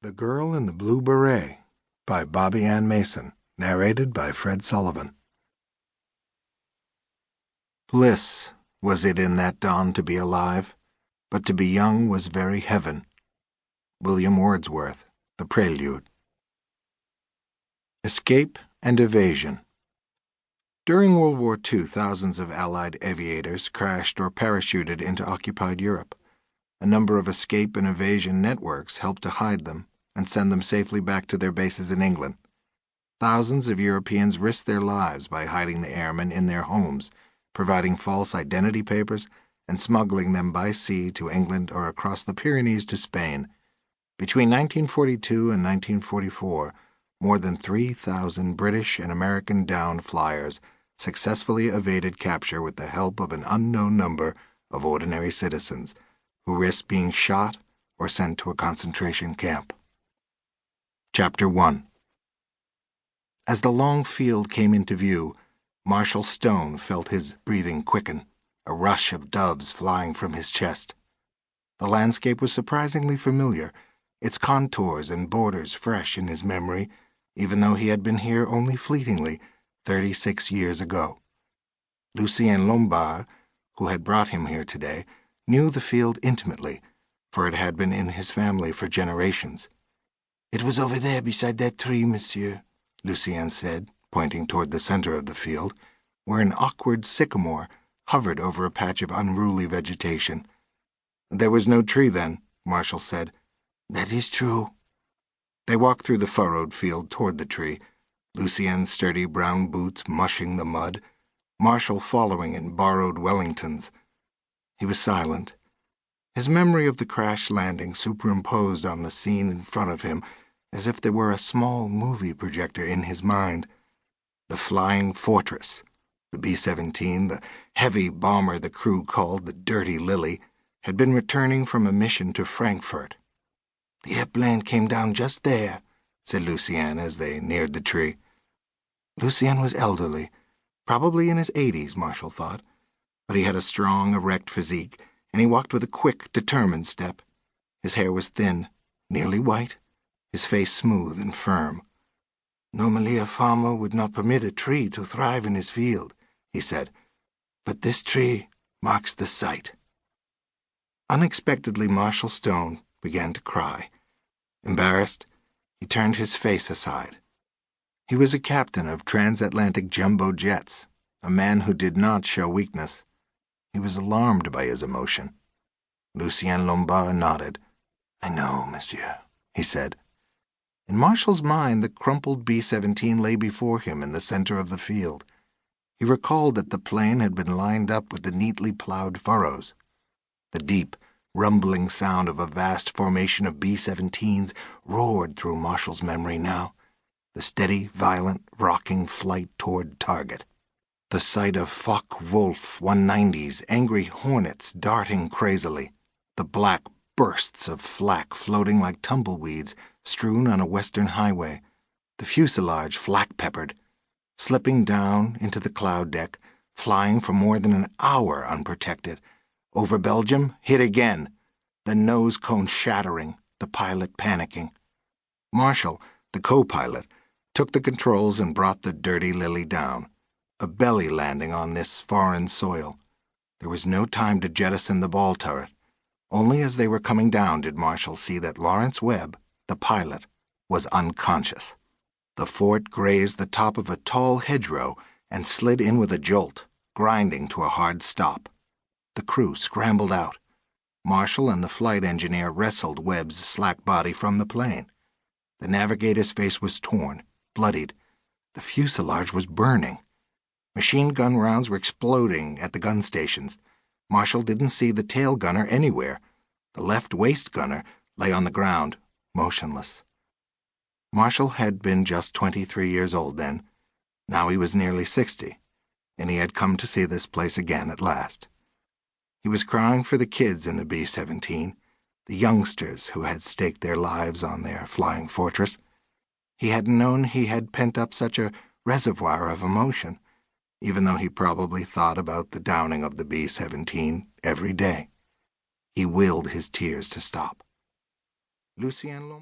The Girl in the Blue Beret by Bobbie Ann Mason, narrated by Fred Sullivan. Bliss was it in that dawn to be alive, but to be young was very heaven. William Wordsworth, The Prelude. Escape and Evasion. During World War II, thousands of Allied aviators crashed or parachuted into occupied Europe. A number of escape and evasion networks helped to hide them and send them safely back to their bases in England. Thousands of Europeans risked their lives by hiding the airmen in their homes, providing false identity papers, and smuggling them by sea to England or across the Pyrenees to Spain. Between 1942 and 1944, more than 3,000 British and American downed flyers successfully evaded capture with the help of an unknown number of ordinary citizens who risked being shot or sent to a concentration camp. Chapter 1. As the long field came into view, Marshal Stone felt his breathing quicken, a rush of doves flying from his chest. The landscape was surprisingly familiar, its contours and borders fresh in his memory, even though he had been here only fleetingly 36 years ago. Lucien Lombard, who had brought him here today, knew the field intimately, for it had been in his family for generations. "It was over there beside that tree, monsieur," Lucien said, pointing toward the center of the field, where an awkward sycamore hovered over a patch of unruly vegetation. "There was no tree then," Marshall said. "That is true." They walked through the furrowed field toward the tree, Lucien's sturdy brown boots mushing the mud, Marshall following in borrowed Wellingtons. He was silent, his memory of the crash landing superimposed on the scene in front of him as if there were a small movie projector in his mind. The flying fortress, the B-17, the heavy bomber the crew called the Dirty Lily, had been returning from a mission to Frankfurt. "The airplane came down just there," said Lucien as they neared the tree. Lucien was elderly, probably in his 80s, Marshall thought, but he had a strong, erect physique, and he walked with a quick, determined step. His hair was thin, nearly white, his face smooth and firm. "Normally a farmer would not permit a tree to thrive in his field," he said, "but this tree marks the site." Unexpectedly, Marshal Stone began to cry. Embarrassed, he turned his face aside. He was a captain of transatlantic jumbo jets, a man who did not show weakness. He was alarmed by his emotion. Lucien Lombard nodded. "I know, monsieur," he said. In Marshall's mind, the crumpled B-17 lay before him in the center of the field. He recalled that the plane had been lined up with the neatly plowed furrows. The deep, rumbling sound of a vast formation of B-17s roared through Marshall's memory now, the steady, violent, rocking flight toward target. The sight of Focke-Wulf 190s, angry hornets darting crazily, the black bursts of flak floating like tumbleweeds strewn on a western highway, the fuselage flak-peppered, slipping down into the cloud deck, flying for more than an hour unprotected. Over Belgium, hit again, the nose cone shattering, the pilot panicking. Marshall, the co-pilot, took the controls and brought the Dirty Lily down, a belly landing on this foreign soil. There was no time to jettison the ball turret. Only as they were coming down did Marshall see that Lawrence Webb, the pilot, was unconscious. The fort grazed the top of a tall hedgerow and slid in with a jolt, grinding to a hard stop. The crew scrambled out. Marshall and the flight engineer wrestled Webb's slack body from the plane. The navigator's face was torn, bloodied. The fuselage was burning. Machine gun rounds were exploding at the gun stations. Marshall didn't see the tail gunner anywhere. The left waist gunner lay on the ground, motionless. Marshall had been just 23 years old then. Now he was nearly 60, and he had come to see this place again at last. He was crying for the kids in the B-17, the youngsters who had staked their lives on their flying fortress. He hadn't known he had pent up such a reservoir of emotion, even though he probably thought about the downing of the B-17 every day. He willed his tears to stop. Lucien Lombard